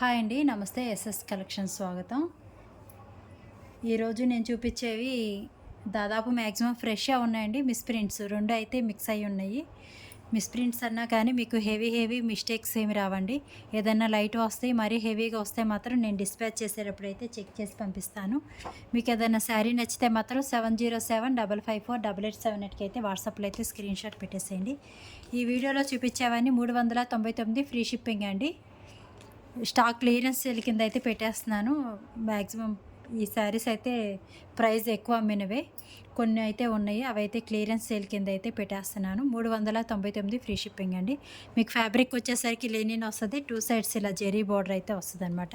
Hi అండి. నమస్తే. SS collections స్వాగతం. ఈరోజు నేను చూపించేవి దాదాపు మ్యాక్సిమం ఫ్రెష్‌గా ఉన్నాయండి. మిస్‌ప్రింట్స్ 2 అయితే మిక్స్ అయ్యి ఉన్నాయి. మిస్‌ప్రింట్స్ అన్నా కానీ మీకు హెవీ మిస్టేక్స్ ఏమి రావండి. ఏదన్నా లైట్ వస్తాయి. మరీ హెవీగా వస్తే మాత్రం నేను డిస్పాచ్ చేసేటప్పుడైతే చెక్ చేసి పంపిస్తాను. మీకు ఏదైనా శారీ నచ్చితే మాత్రం 7075548878కి అయితే వాట్సాప్‌లో అయితే స్క్రీన్‌షాట్ పెట్టేసేయండి. ఈ వీడియోలో చూపించేవన్నీ 399 ఫ్రీ షిప్పింగ్ అండి. స్టాక్ క్లియరెన్స్ సేల్ కింద అయితే పెట్టేస్తున్నాను. మ్యాక్సిమం ఈ శారీస్ అయితే ప్రైస్ ఎక్కువ అమ్మినవే. కొన్ని అయితే ఉన్నాయి. అవైతే క్లియరెన్స్ సేల్ కింద అయితే పెట్టేస్తున్నాను. 399 ఫ్రీ షిప్పింగ్ అండి. మీకు ఫ్యాబ్రిక్ వచ్చేసరికి లెనిన్ వస్తది. 2 సైడ్స్ ఇలా జెరీ బోర్డర్ అయితే వస్తదనమాట.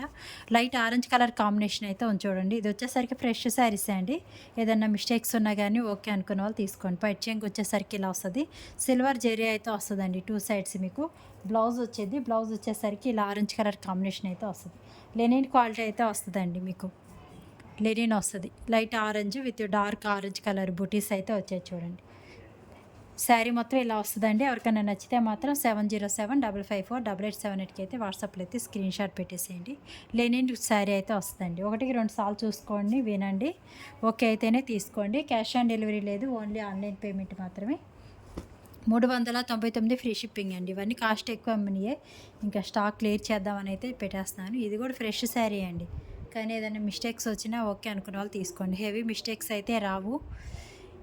లైట్ ఆరెంజ్ కలర్ కాంబినేషన్ అయితే ఉంది చూడండి. ఇది వచ్చేసరికి ఫ్రెష్ శారీసే అండి. ఏదన్నా మిస్టేక్స్ ఉన్నా గానీ ఓకే అనుకున్న వాళ్ళు తీసుకోండి. పైట్ చెంగు వచ్చేసరికి ఇలా వస్తది. సిల్వర్ జెరీ అయితే వస్తదండి 2 సైడ్స్ మీకు. బ్లౌజ్ వచ్చేది. బ్లౌజ్ వచ్చేసరికి ఇలా ఆరెంజ్ కలర్ కాంబినేషన్ అయితే వస్తది. లెనిన్ క్వాలిటీ అయితే వస్తదండి మీకు. లెనిన్ వస్తది. Light orange with dark orange colour బుటీస్ అయితే వచ్చాయి చూడండి. శారీ మొత్తం ఇలా వస్తదండి. ఎవరికైనా నచ్చితే మాత్రం 7075548878కి అయితే వాట్సాప్‌లో అయితే స్క్రీన్‌షాట్ పెట్టేసేయండి. లెనిన్ శారీ అయితే వస్తదండి. 1కి 2 సార్లు చూసుకోండి, వినండి. ఓకే అయితేనే తీసుకోండి. క్యాష్ ఆన్ డెలివరీ లేదు. ఓన్లీ ఆన్‌లైన్ పేమెంట్ మాత్రమే. 399 ఫ్రీ షిప్పింగ్ అండి. ఇవన్నీ కాస్ట్ ఎక్కువ అమ్మినయే. ఇంకా స్టాక్ క్లియర్ చేద్దామని అయితే పెట్టేస్తున్నాను. ఇది కూడా ఫ్రెష్ శారీ అండి. కానీ ఏదైనా మిస్టేక్స్ వచ్చినా ఓకే అనుకున్న వాళ్ళు తీసుకోండి. హెవీ మిస్టేక్స్ అయితే రావు.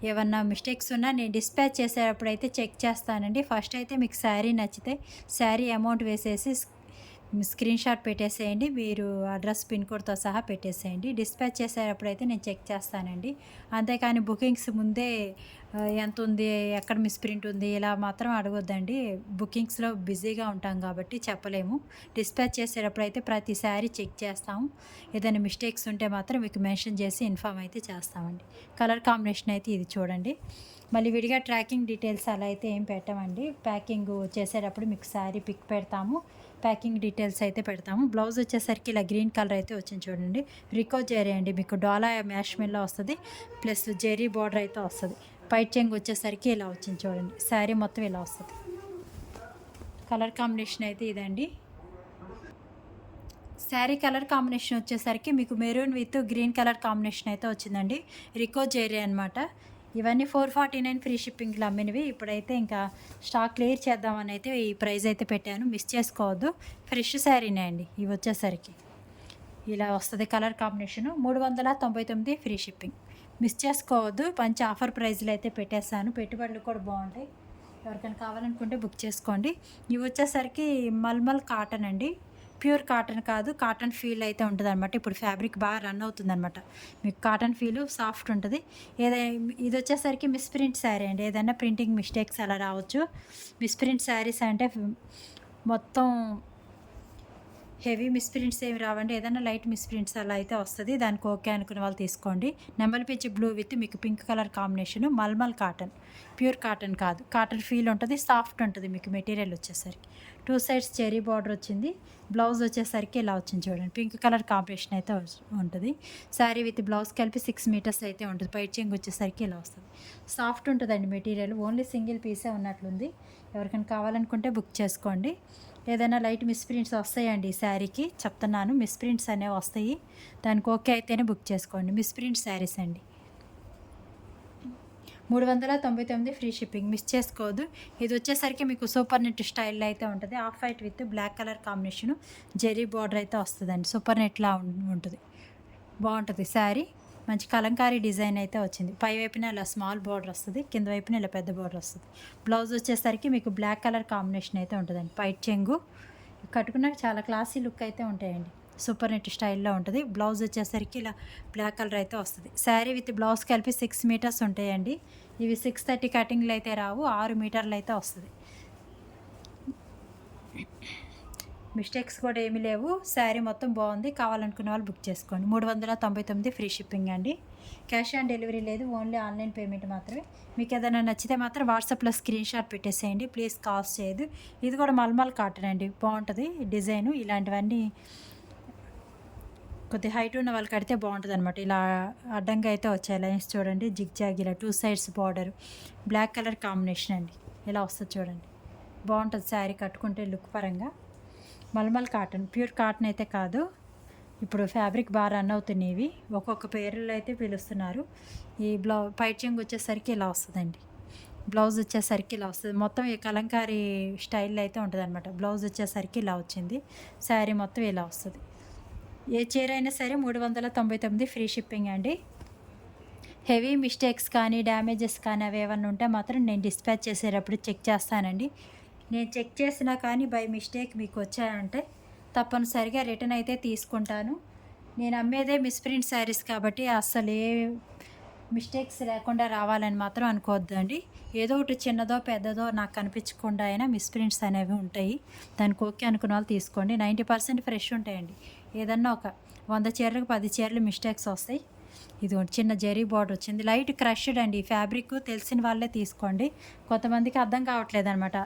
ఏమన్నా మిస్టేక్స్ ఉన్నా నేను డిస్పాచ్ చేసేటప్పుడైతే చెక్ చేస్తానండి. ఫస్ట్ అయితే మీకు శారీ నచ్చితే శారీ అమౌంట్ వేసేసి స్క్రీన్‌షాట్ పెట్టేసేయండి. మీరు అడ్రస్, పిన్ కోడ్‌తో సహా పెట్టేసేయండి. డిస్పాచ్ చేసేటప్పుడైతే నేను చెక్ చేస్తానండి. అంతేకాని బుకింగ్స్ ముందే ఎంతుంది, ఎక్కడ మిస్‌ప్రింట్ ఉంది ఇలా మాత్రం అడగొద్దండి. బుకింగ్స్‌లో బిజీగా ఉంటాం కాబట్టి చెప్పలేము. డిస్పాచ్ చేసేటప్పుడైతే ప్రతిసారి చెక్ చేస్తాము. ఏదైనా మిస్టేక్స్ ఉంటే మాత్రం మీకు మెన్షన్ చేసి ఇన్ఫార్మ్ అయితే చేస్తామండి. కలర్ కాంబినేషన్ అయితే ఇది చూడండి. మళ్ళీ విడిగా ట్రాకింగ్ డీటెయిల్స్ అలా అయితే ఏం పెట్టమండి. ప్యాకింగ్ చేసేటప్పుడు మీకు శారీ పిక్ పెడతాము. ప్యాకింగ్ డీటెయిల్స్ అయితే పెడతాము. బ్లౌజ్ వచ్చేసరికి ఇలా గ్రీన్ కలర్ అయితే వచ్చింది చూడండి. రికో జెరీ అండి. మీకు డోలా మ్యాష్మెల్లో వస్తుంది. ప్లస్ జెరీ బార్డర్ అయితే వస్తుంది. పైట్ చెంగు వచ్చేసరికి ఇలా వచ్చింది చూడండి. శారీ మొత్తం ఇలా వస్తుంది. కలర్ కాంబినేషన్ అయితే ఇదండి. శారీ కలర్ కాంబినేషన్ వచ్చేసరికి మీకు maroon with green colour combination అయితే వచ్చిందండి. రికో జెరీ అనమాట. ఇవన్నీ 449 ఫ్రీ షిప్పింగ్లో అమ్మినవి. ఇప్పుడైతే ఇంకా స్టాక్ క్లియర్ చేద్దామని అయితే ఈ ప్రైస్ అయితే పెట్టాను. మిస్ చేసుకోవద్దు. ఫ్రెష్ శారీనే అండి ఇవి వచ్చేసరికి. ఇలా వస్తుంది colour combination. 399 free shipping. Miss చేసుకోవద్దు. మంచి ఆఫర్ ప్రైస్లో అయితే పెట్టేస్తాను. పెట్టుబడులు కూడా బాగుంటాయి. ఎవరికైనా కావాలనుకుంటే బుక్ చేసుకోండి. ఇవి వచ్చేసరికి మల్మల్ కాటన్ అండి. ప్యూర్ కాటన్ కాదు. కాటన్ ఫీల్ అయితే ఉంటుందన్నమాట. ఇప్పుడు ఫ్యాబ్రిక్ బాగా రన్ అవుతుందన్నమాట. మీకు కాటన్ ఫీలు సాఫ్ట్ ఉంటుంది. ఇది వచ్చేసరికి మిస్‌ప్రింట్ శారీ అండి. ఏదైనా ప్రింటింగ్ మిస్టేక్స్ అలా రావచ్చు. మిస్‌ప్రింట్ శారీస్ అంటే మొత్తం హెవీ మిస్‌ప్రింట్స్ ఏమి రావండి. ఏదైనా లైట్ మిస్‌ప్రింట్స్ అలా అయితే వస్తది. దానికి ఓకే అనుకునే వాళ్ళు తీసుకోండి. నెమలి పించ్ బ్లూ విత్ మీకు పింక్ కలర్ కాంబినేషను. మల్మల్ కాటన్. ప్యూర్ కాటన్ కాదు. కాటన్ ఫీల్ ఉంటది. సాఫ్ట్ ఉంటది మీకు మెటీరియల్ వచ్చేసరికి. 2 సైడ్స్ చెరీ బార్డర్ వచ్చింది. బ్లౌజ్ వచ్చేసరికి ఇలా వచ్చింది చూడండి. పింక్ కలర్ కాంబినేషన్ అయితే ఉంటది. శారీ విత్ బ్లౌజ్ కలిపి 6 మీటర్స్ అయితే ఉంటుంది. పైట్ చెంగు వచ్చేసరికి ఇలా వస్తది. సాఫ్ట్ ఉంటదండి మెటీరియల్. ఓన్లీ సింగిల్ పీసే ఉన్నట్లుంది. ఎవరికైనా కావాలనుకుంటే బుక్ చేసుకోండి. ఏదైనా లైట్ మిస్‌ప్రింట్స్ వస్తాయండి ఈ శారీకి చెప్తున్నాను. మిస్‌ప్రింట్స్ అనేవి వస్తాయి. దానికి ఓకే అయితేనే బుక్ చేసుకోండి. మిస్‌ప్రింట్ శారీస్ అండి. 399 ఫ్రీ షిప్పింగ్. మిస్ చేసుకోవద్దు. ఇది వచ్చేసరికి మీకు సూపర్ నెట్ స్టైల్‌లో అయితే ఉంటుంది. Off white with black colour combination. Zari border అయితే వస్తదండి. సూపర్ నెట్‌లా ఉంటుంది. బాగుంటుంది శారీ. మంచి కలంకారీ డిజైన్ అయితే వచ్చింది. పై వైపున ఇలా స్మాల్ బార్డర్ వస్తది. కింద వైపున ఇలా పెద్ద బార్డర్ వస్తది. బ్లౌజ్ వచ్చేసరికి మీకు బ్లాక్ కలర్ కాంబినేషన్ అయితే ఉంటుందండి. పైట్ చెంగు కట్టుకున్నాక చాలా క్లాసీ లుక్ అయితే ఉంటాయండి. సూపర్ నెట్ స్టైల్‌లో ఉంటుంది. బ్లౌజ్ వచ్చేసరికి ఇలా బ్లాక్ కలర్ అయితే వస్తది. శారీ విత్ బ్లౌజ్ కలిపి 6 మీటర్స్ ఉంటాయండి. ఇవి 630 కటింగ్‌లు అయితే రావు. 6 మీటర్లు అయితే వస్తది. మిస్టేక్స్ కూడా ఏమీ లేవు. శారీ మొత్తం బాగుంది. కావాలనుకున్న వాళ్ళు బుక్ చేసుకోండి. 399 ఫ్రీ షిప్పింగ్ అండి. క్యాష్ ఆన్ డెలివరీ లేదు. ఓన్లీ ఆన్‌లైన్ పేమెంట్ మాత్రమే. మీకు ఏదైనా నచ్చితే మాత్రం వాట్సాప్‌లో స్క్రీన్‌షాట్ పెట్టేసేయండి. ప్లీజ్ కాస్ట్ చేయదు. ఇది కూడా మల్మల్ కాటన్ అండి. బాగుంటుంది డిజైను. ఇలాంటివన్నీ కొద్దిగా హైట్ ఉన్న వాళ్ళు కడితే బాగుంటుందన్నమాట. ఇలా అడ్డంగా అయితే వచ్చాయి లైన్స్ చూడండి. జిగ్‌జాగ్ ఇలా 2 sides border. Black colour combination అండి. ఇలా వస్తది చూడండి. బాగుంటుంది శారీ కట్టుకుంటే లుక్ పరంగా. మల్మల్ కాటన్, ప్యూర్ కాటన్ అయితే కాదు. ఇప్పుడు ఫ్యాబ్రిక్ బాగా రన్ అవుతున్నాయి ఇవి. ఒక్కొక్క పేర్లలో అయితే పిలుస్తున్నారు. ఈ పైచింగ్ వచ్చేసరికి ఇలా వస్తుందండి. బ్లౌజ్ వచ్చేసరికి ఇలా వస్తుంది. మొత్తం ఈ కలంకారీ స్టైల్లో అయితే ఉంటుందన్నమాట. బ్లౌజ్ వచ్చేసరికి ఇలా వచ్చింది. శారీ మొత్తం ఇలా వస్తుంది. ఏ చీర అయినా సరే 399 ఫ్రీ షిప్పింగ్ అండి. హెవీ మిస్టేక్స్ కానీ డ్యామేజెస్ కానీ అవి ఏమన్నా ఉంటే మాత్రం నేను డిస్పాచ్ చేసేటప్పుడు చెక్ చేస్తానండి. నేను చెక్ చేసినా కానీ బై మిస్టేక్ మీకు వచ్చాయంటే తప్పనిసరిగా రిటర్న్ అయితే తీసుకుంటాను. నేను అమ్మేదే మిస్ప్రింట్ శారీస్ కాబట్టి అస్సలు ఏ మిస్టేక్స్ లేకుండా రావాలని మాత్రం అనుకోవద్దండి. ఏదో ఒకటి చిన్నదో పెద్దదో నాకు కనిపించకుండా అయినా మిస్ప్రింట్స్ అనేవి ఉంటాయి. దానికి ఓకే అనుకున్న వాళ్ళు తీసుకోండి. 90% ఫ్రెష్ ఉంటాయండి. ఏదన్నా ఒక 100 చీరలకు 10 చీరలు మిస్టేక్స్ వస్తాయి. ఇది చిన్న జెరీ బార్డర్ వచ్చింది. లైట్ క్రష్డ్ అండి. ఫ్యాబ్రిక్ తెలిసిన వాళ్ళే తీసుకోండి. కొంతమందికి అర్థం కావట్లేదు అనమాట.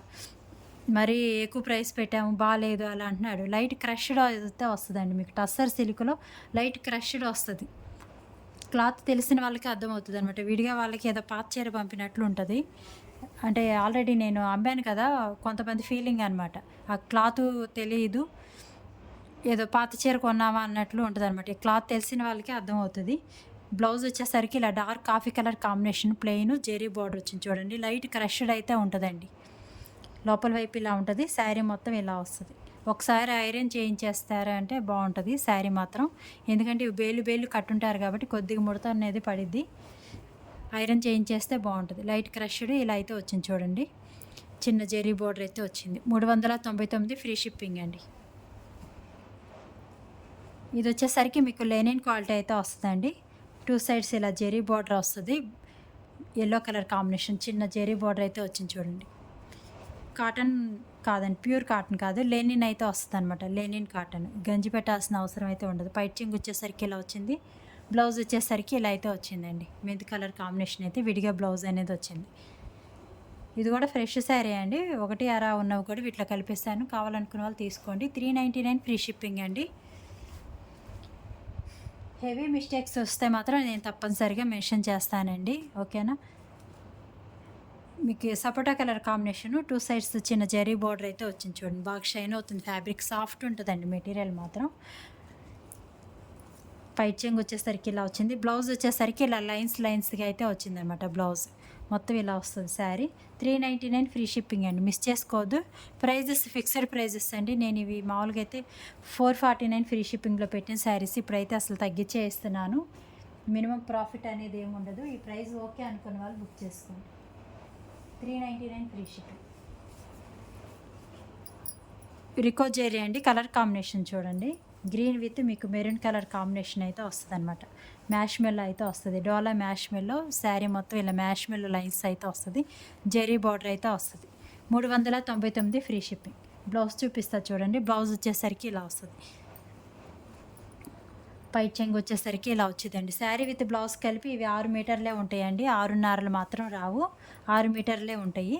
మరీ ఎక్కువ ప్రైస్ పెట్టాము బాగాలేదు అలా అంటున్నాడు. లైట్ క్రష్డ్ అయితే వస్తుందండి మీకు. టస్సర్ సిల్క్లో లైట్ క్రష్డ్ వస్తుంది. క్లాత్ తెలిసిన వాళ్ళకి అర్థమవుతుంది అనమాట. విడిగా వాళ్ళకి ఏదో పాత చీర పంపినట్లు ఉంటుంది. అంటే ఆల్రెడీ నేను అమ్మాను కదా, కొంతమంది ఫీలింగ్ అనమాట. ఆ క్లాత్ తెలియదు, ఏదో పాత చీర కొన్నామా అన్నట్లు ఉంటుంది అనమాట. ఈ క్లాత్ తెలిసిన వాళ్ళకి అర్థమవుతుంది. బ్లౌజ్ వచ్చేసరికి ఇలా dark coffee colour combination plain zari border వచ్చింది చూడండి. లైట్ క్రష్డ్ అయితే ఉంటుందండి. లోపల వైపు ఇలా ఉంటుంది. శారీ మొత్తం ఇలా వస్తుంది. ఒకసారి ఐరన్ చేయించేస్తారా అంటే బాగుంటుంది శారీ మాత్రం. ఎందుకంటే ఇవి బేలు కట్టుంటారు కాబట్టి కొద్దిగా ముడత అనేది పడిద్ది. ఐరన్ చేయించేస్తే బాగుంటుంది. లైట్ క్రష్డ్ ఇలా అయితే వచ్చింది చూడండి. చిన్న జెరీ బార్డర్ అయితే వచ్చింది. 399 ఫ్రీ షిప్పింగ్ అండి. ఇది వచ్చేసరికి మీకు లెనిన్ క్వాలిటీ అయితే వస్తుందండి. 2 సైడ్స్ ఇలా జెరీ బార్డర్ వస్తుంది. ఎల్లో కలర్ కాంబినేషన్ చిన్న జెరీ బార్డర్ అయితే వచ్చింది చూడండి. కాటన్ కాదండి, ప్యూర్ కాటన్ కాదు, లెనిన్ అయితే వస్తుంది అనమాట. Linen cotton. గంజి పెట్టాల్సిన అవసరం అయితే ఉండదు. పైచింగ్ వచ్చేసరికి ఇలా వచ్చింది. బ్లౌజ్ వచ్చేసరికి ఇలా అయితే వచ్చిందండి. మెంతి కలర్ కాంబినేషన్ అయితే విడిగా బ్లౌజ్ అనేది వచ్చింది. ఇది కూడా ఫ్రెష్ శారీ అండి. 1 అరా ఉన్నవి కూడా వీటిలో కలిపిస్తాను. కావాలనుకున్న వాళ్ళు తీసుకోండి. 399 ఫ్రీ షిప్పింగ్ అండి. హెవీ మిస్టేక్స్ వస్తే మాత్రం నేను తప్పనిసరిగా మెన్షన్ చేస్తానండి. ఓకేనా. మీకు సపోటా కలర్ కాంబినేషన్ 2 సైడ్స్ చిన్న జెరీ బార్డర్ అయితే వచ్చింది చూడండి. బాగా షైన్ అవుతుంది. ఫ్యాబ్రిక్ సాఫ్ట్ ఉంటుందండి. మెటీరియల్ మాత్రం. పైచింగ్ వచ్చేసరికి ఇలా వచ్చింది. బ్లౌజ్ వచ్చేసరికి ఇలా లైన్స్గా అయితే వచ్చిందనమాట. బ్లౌజ్ మొత్తం ఇలా వస్తుంది శారీ. 399 ఫ్రీ షిప్పింగ్ అండి. మిస్ చేసుకోవద్దు. ప్రైజెస్ ఫిక్స్డ్ ప్రైజెస్ అండి. నేను ఇవి మామూలుగా అయితే 449 ఫ్రీ షిప్పింగ్లో పెట్టిన శారీస్ ఇప్పుడైతే అసలు తగ్గించే ఇస్తున్నాను. మినిమం ప్రాఫిట్ అనేది ఏమి ఉండదు. ఈ ప్రైస్ ఓకే అనుకున్న వాళ్ళు బుక్ చేసుకోండి. 399 ఫ్రీ షిప్పింగ్. రికో జెరీ అండి. కలర్ కాంబినేషన్ చూడండి. గ్రీన్ విత్ మీకు మెరూన్ కలర్ కాంబినేషన్ అయితే వస్తుంది అనమాట. మ్యాష్ మెల్లో అయితే వస్తుంది. డోలా మ్యాష్ మెల్లో శారీ మొత్తం ఇలా మ్యాష్ మెల్లో లైన్స్ అయితే వస్తుంది. జెరీ బార్డర్ అయితే వస్తుంది. 399 ఫ్రీ షిప్పింగ్. బ్లౌజ్ చూపిస్తా చూడండి. బ్లౌజ్ వచ్చేసరికి ఇలా వస్తుంది. పై చెంగు వచ్చేసరికి ఇలా వచ్చిందండి. శారీ విత్ బ్లౌజ్ కలిపి ఇవి 6 మీటర్లే ఉంటాయండి. 6.5 మాత్రం రావు. 6 మీటర్లే ఉంటాయి.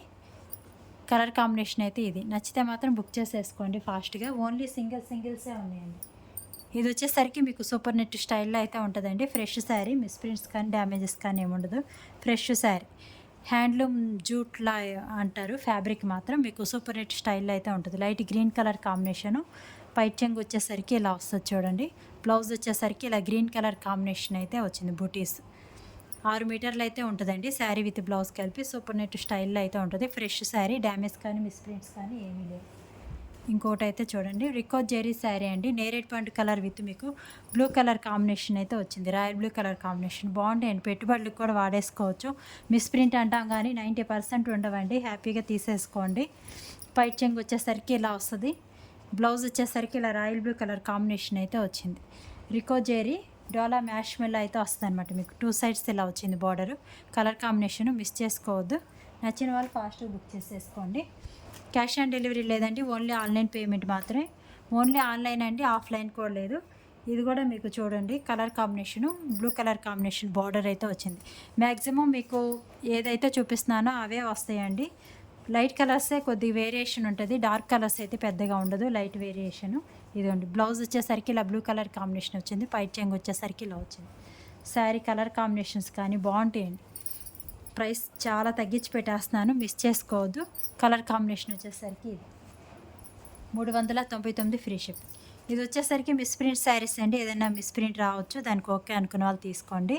కలర్ కాంబినేషన్ అయితే ఇది. నచ్చితే మాత్రం బుక్ చేసేసుకోండి ఫాస్ట్గా. ఓన్లీ సింగిల్సే ఉన్నాయండి. ఇది వచ్చేసరికి మీకు సూపర్ నెట్ స్టైల్లో అయితే ఉంటుందండి. ఫ్రెష్ శారీ. మిస్ప్రింట్స్ కానీ డ్యామేజెస్ కానీ ఏముండదు. ఫ్రెష్ శారీ. హ్యాండ్లూమ్ జూట్లా అంటారు. ఫ్యాబ్రిక్ మాత్రం మీకు సూపర్ నెట్ స్టైల్లో అయితే ఉంటుంది. Light green colour combination. పైచెంగ్ వచ్చేసరికి ఇలా వస్తుంది చూడండి. బ్లౌజ్ వచ్చేసరికి ఇలా గ్రీన్ కలర్ కాంబినేషన్ అయితే వచ్చింది. బూటీస్ 6 మీటర్లు అయితే ఉంటుందండి. శారీ విత్ బ్లౌజ్ కలిపి సూపర్ నెట్ స్టైల్లో అయితే ఉంటుంది. ఫ్రెష్ శారీ. డ్యామేజ్ కానీ మిస్ప్రింట్స్ కానీ ఏమీ లేవు. ఇంకోటి అయితే చూడండి. రికో జెరీ శారీ అండి. నేరేడ్ పండు కలర్ విత్ మీకు బ్లూ కలర్ కాంబినేషన్ అయితే వచ్చింది. రాయల్ బ్లూ కలర్ కాంబినేషన్ బాగుంటాయండి. పెట్టుబడులకు కూడా వాడేసుకోవచ్చు. మిస్ప్రింట్ అంటాం కానీ 90% ఉండవండి. హ్యాపీగా తీసేసుకోండి. పై చెంగు వచ్చేసరికి ఇలా వస్తుంది. బ్లౌజ్ వచ్చేసరికి ఇలా రాయల్ బ్లూ కలర్ కాంబినేషన్ అయితే వచ్చింది. రికో జెరీ డోలా మ్యాష్ మెల్ అయితే వస్తుంది అనమాట. మీకు 2 సైడ్స్ ఇలా వచ్చింది బార్డరు. కలర్ కాంబినేషన్ మిస్ చేసుకోవద్దు. నచ్చిన వాళ్ళు ఫాస్ట్గా బుక్ చేసేసుకోండి. క్యాష్ ఆన్ డెలివరీ లేదండి. ఓన్లీ ఆన్లైన్ పేమెంట్ మాత్రమే. ఓన్లీ ఆన్లైన్ అండి. ఆఫ్లైన్ కూడా లేదు. ఇది కూడా మీకు చూడండి. Colour combination blue colour combination border అయితే వచ్చింది. మ్యాక్సిమం మీకు ఏదైతే చూపిస్తున్నానో అవే వస్తాయండి. లైట్ కలర్సే కొద్దిగా వేరియేషన్ ఉంటుంది. డార్క్ కలర్స్ అయితే పెద్దగా ఉండదు. Light variation. ఇదిగోండి. బ్లౌజ్ వచ్చేసరికి ఇలా బ్లూ కలర్ కాంబినేషన్ వచ్చింది. పై చెంగు వచ్చేసరికి ఇలా వచ్చింది. శారీ కలర్ కాంబినేషన్స్ కానీ బాగుంటాయండి. ప్రైస్ చాలా తగ్గించి పెట్టేస్తున్నాను. మిస్ చేసుకోవద్దు. కలర్ కాంబినేషన్ వచ్చేసరికి ఇది. 399 ఫ్రీ షిప్పింగ్. ఇది వచ్చేసరికి మిస్‌ప్రింట్ శారీస్ అండి. ఏదైనా మిస్‌ప్రింట్ రావచ్చు. దానికి ఓకే అనుకున్న వాళ్ళు తీసుకోండి.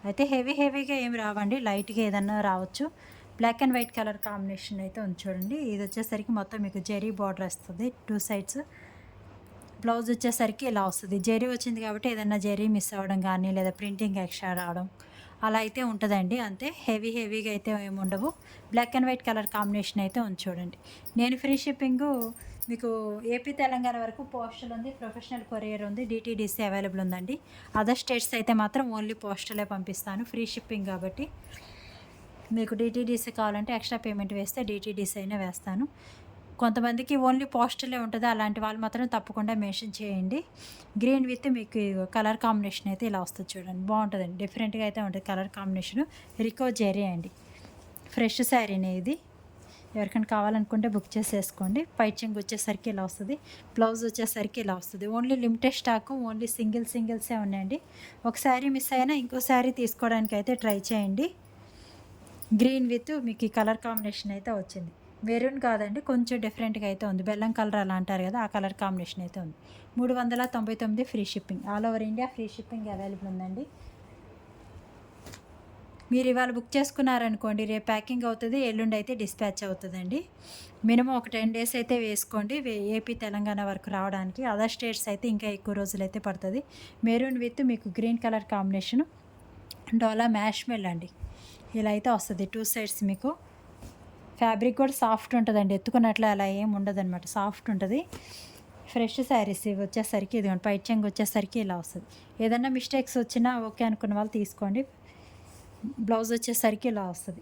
అయితే హెవీగా ఏమి రావండి. లైట్‌గా ఏదన్నా రావచ్చు. Black and white colour combination అయితే ఉంది చూడండి. ఇది వచ్చేసరికి మొత్తం మీకు జరీ బార్డర్ వస్తది 2 సైడ్స్. బ్లౌజ్ వచ్చేసరికి ఇలా వస్తది. జరీ వచ్చింది కాబట్టి ఏదన్నా జరీ మిస్ అవ్వడం గానీ, లేదా ప్రింటింగ్ ఎక్స్ట్రా రావడం అలా అయితే ఉంటదండి. అంతే హెవీగా అయితే ఏమి ఉండవు. Black and white colour combination అయితే ఉంది చూడండి. నేను ఫ్రీ షిప్పింగు మీకు ఏపీ, తెలంగాణ వరకు పోస్టల్ ఉంది, ప్రొఫెషనల్ కొరియర్ ఉంది, డీటీడీసీ అవైలబుల్ ఉందండి. అదర్ స్టేట్స్ అయితే మాత్రం ఓన్లీ పోస్టలే పంపిస్తాను. ఫ్రీ షిప్పింగ్ కాబట్టి మీకు డీటీడీసీ కావాలంటే ఎక్స్ట్రా పేమెంట్ వేస్తే డీటీడీసీ అయినా వేస్తాను. కొంతమందికి ఓన్లీ పోస్టలే ఉంటది. అలాంటి వాళ్ళు మాత్రం తప్పకుండా మెన్షన్ చేయండి. గ్రీన్ విత్ మీకు కలర్ కాంబినేషన్ అయితే ఇలా వస్తది చూడండి. బావుంటదండి. డిఫరెంట్‌గా అయితే ఉంటది కలర్ కాంబినేషను. రికో జెరీ అండి. ఫ్రెష్ శారీనే ఇది. ఎవరికైనా కావాలనుకుంటే బుక్ చేసేసుకోండి. పైచింగ్ వచ్చేసరికి ఇలా వస్తది. బ్లౌజ్ వచ్చేసరికి ఇలా వస్తది. Only limited stock. ఓన్లీ సింగిల్సే ఉన్నాయండి. ఒక శారీ మిస్ అయినా ఇంకో శారీ తీసుకోవడానికి అయితే ట్రై చేయండి. గ్రీన్ విత్ మీకు ఈ కలర్ కాంబినేషన్ అయితే వచ్చింది. మెరూన్ కాదండి, కొంచెం డిఫరెంట్‌గా అయితే ఉంది. బెల్లం కలర్ అలా అంటారు కదా! ఆ కలర్ కాంబినేషన్ అయితే ఉంది. 399 free shipping. All over India free shipping available ఉందండి. మీరు ఇవాళ బుక్ చేసుకున్నారనుకోండి, రేపు ప్యాకింగ్ అవుతది. ఎల్లుండి అయితే డిస్పాచ్ అవుతదండి. మినిమమ్ ఒక 10 డేస్ అయితే వేసుకోండి. ఏపీ, తెలంగాణ వరకు రావడానికి. అదర్ స్టేట్స్ అయితే ఇంకా ఎక్కువ రోజులైతే పడతది. మెరూన్ విత్ మీకు గ్రీన్ కలర్ కాంబినేషను డోలా మ్యాష్‌మెల్ అండి. ఇలా అయితే వస్తది 2 సైడ్స్ మీకు. ఫ్యాబ్రిక్ కూడా సాఫ్ట్ ఉంటదండి. ఎత్తుకున్నట్లు అలా ఏమి ఉండదనమాట. సాఫ్ట్ ఉంటది. ఫ్రెష్ శారీస్ ఇవి వచ్చేసరికి ఇదిగోండి పైట చెంగు వచ్చేసరికి ఇలా వస్తది. ఏదన్నా మిస్టేక్స్ వచ్చినా ఓకే అనుకున్న వాళ్ళు తీసుకోండి. బ్లౌజ్ వచ్చేసరికి ఇలా వస్తది.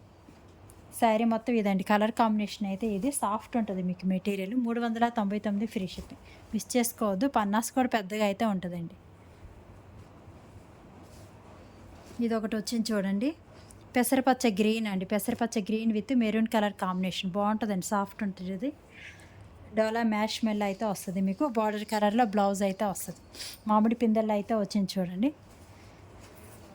శారీ మొత్తం ఇదండి. కలర్ కాంబినేషన్ అయితే ఇది. సాఫ్ట్ ఉంటది మీకు మెటీరియల్. 399 free shipping. మిస్ చేసుకోవద్దు. పన్నాస్ కూడా పెద్దగా అయితే ఉంటదండి. ఇదొకటి వచ్చింది చూడండి. పెసరపచ్చ గ్రీన్ అండి. పెసరపచ్చ green with maroon colour combination బావుంటదండి. సాఫ్ట్ ఉంటది ఇది. డోలా మ్యాష్‌మెల్ అయితే వస్తది మీకు. బార్డర్ కలర్‌లో బ్లౌజ్ అయితే వస్తది. మామిడి పిందెల్లో అయితే వచ్చింది చూడండి.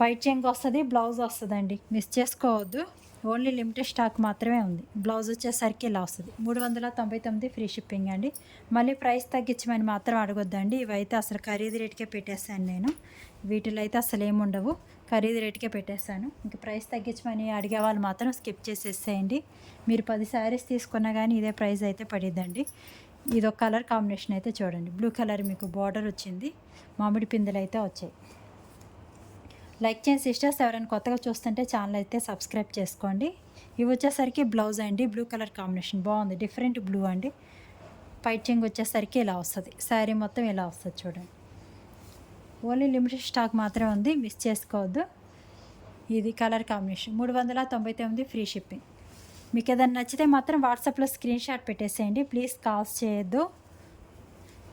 పైట చెంగు వస్తది. బ్లౌజ్ వస్తదండి. మిస్ చేసుకోవద్దు. ఓన్లీ లిమిటెడ్ స్టాక్ మాత్రమే ఉంది. బ్లౌజ్ వచ్చేసరికి ఇలా వస్తది. 399 ఫ్రీ షిప్పింగ్ అండి. మళ్ళీ ప్రైస్ తగ్గించమని మాత్రం అడగొద్దండి. ఇవైతే అసలు ఖరీదు రేట్‌కే పెట్టేసాను నేను. వీటిలో అయితే అసలేముండవు. ఖరీదు రేట్‌కే పెట్టేసాను. ఇంక ప్రైస్ తగ్గించమని అడిగే వాళ్ళు మాత్రం స్కిప్ చేసేసేయండి. మీరు 10 శారీస్ తీసుకున్నా గానీ ఇదే ప్రైస్ అయితే పడిద్దండి. ఇదొక కలర్ కాంబినేషన్ అయితే చూడండి. బ్లూ కలర్ మీకు బార్డర్ వచ్చింది. మామిడి పిందెలు అయితే వచ్చాయి. లైక్ చేయండి సిస్టర్స్. ఎవరైనా కొత్తగా చూస్తుంటే ఛానల్ అయితే సబ్స్క్రైబ్ చేసుకోండి. ఇవి వచ్చేసరికి బ్లౌజ్ అండి. బ్లూ కలర్ కాంబినేషన్ బాగుంది. డిఫరెంట్ బ్లూ అండి. పైట చెంగు వచ్చేసరికి ఇలా వస్తది. శారీ మొత్తం ఇలా వస్తది చూడండి. ఓన్లీ లిమిటెడ్ స్టాక్ మాత్రమే ఉంది. మిస్ చేసుకోవద్దు. ఇది కలర్ కాంబినేషన్. 399 free shipping. మీకు ఏదైనా నచ్చితే మాత్రం వాట్సాప్‌లో స్క్రీన్ షాట్ పెట్టేసేయండి. ప్లీజ్ కాల్స్ చేయొద్దు.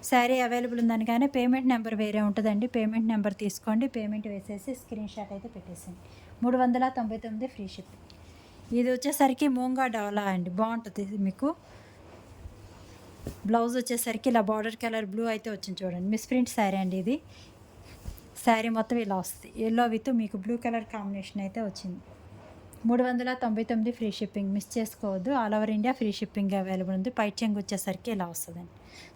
శారీ అవైలబుల్ ఉందనగానే పేమెంట్ నెంబర్ వేరే ఉంటదండి. పేమెంట్ నెంబర్ తీసుకోండి. పేమెంట్ వేసేసి స్క్రీన్ షాట్ అయితే పెట్టేసేయండి. 399 ఫ్రీ షిప్పింగ్. ఇది వచ్చేసరికి మూంగా డోలా అండి. బావుంటది మీకు. బ్లౌజ్ వచ్చేసరికి ఇలా బార్డర్ కలర్ బ్లూ అయితే వచ్చింది చూడండి. మిస్‌ప్రింట్ శారీ అండి ఇది. శారీ మొత్తం ఇలా వస్తది. యెల్లో విత్ మీకు బ్లూ కలర్ కాంబినేషన్ అయితే వచ్చింది. 399 ఫ్రీ షిప్పింగ్. మిస్ చేసుకోవద్దు. All over India free shipping available ఉంది. పైట చెంగు వచ్చేసరికి ఇలా వస్తదండి.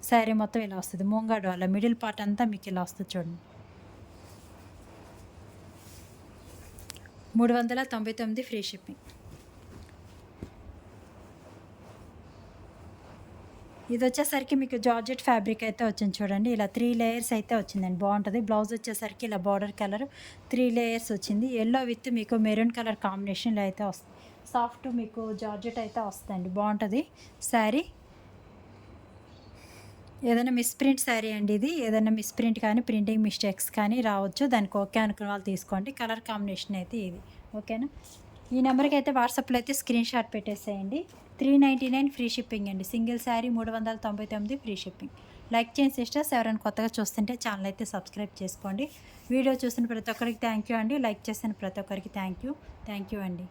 శారీ మొత్తం ఇలా వస్తది. మూంగా డోలా మిడిల్ పార్ట్ అంతా మీకు ఇలా వస్తది చూడండి. 399 ఫ్రీ షిప్పింగ్. ఇది వచ్చేసరికి మీకు జార్జెట్ ఫ్యాబ్రిక్ అయితే వచ్చింది చూడండి. ఇలా 3 లేయర్స్ అయితే వచ్చిందండి. బావుంటది. బ్లౌజ్ వచ్చేసరికి ఇలా బార్డర్ కలర్ 3 లేయర్స్ వచ్చింది. యెల్లో విత్ మీకు మెరూన్ కలర్ కాంబినేషన్‌లో అయితే వస్తుంది. సాఫ్ట్ మీకు జార్జెట్ అయితే వస్తదండి. బావుంటది శారీ. ఏదైనా మిస్‌ప్రింట్ శారీ అండి ఇది. ఏదైనా మిస్‌ప్రింట్ కానీ, ప్రింటింగ్ మిస్టేక్స్ కానీ రావచ్చు. దానికి ఓకే అనుకున్న వాళ్ళు తీసుకోండి. కలర్ కాంబినేషన్ అయితే ఇది. ఓకేనా? ఈ నెంబర్‌కి అయితే వాట్సాప్‌లో అయితే స్క్రీన్ షాట్ పెట్టేసేయండి. 399 ఫ్రీ షిప్పింగ్ అండి. Single sari 399 free shipping. Like చేయండి సిస్టర్స్. ఎవరైనా కొత్తగా చూస్తుంటే ఛానల్ అయితే సబ్స్క్రైబ్ చేసుకోండి. వీడియో చూసిన ప్రతి ఒక్కరికి థ్యాంక్ యూ అండి. లైక్ చేసిన ప్రతి ఒక్కరికి థ్యాంక్ యూ అండి.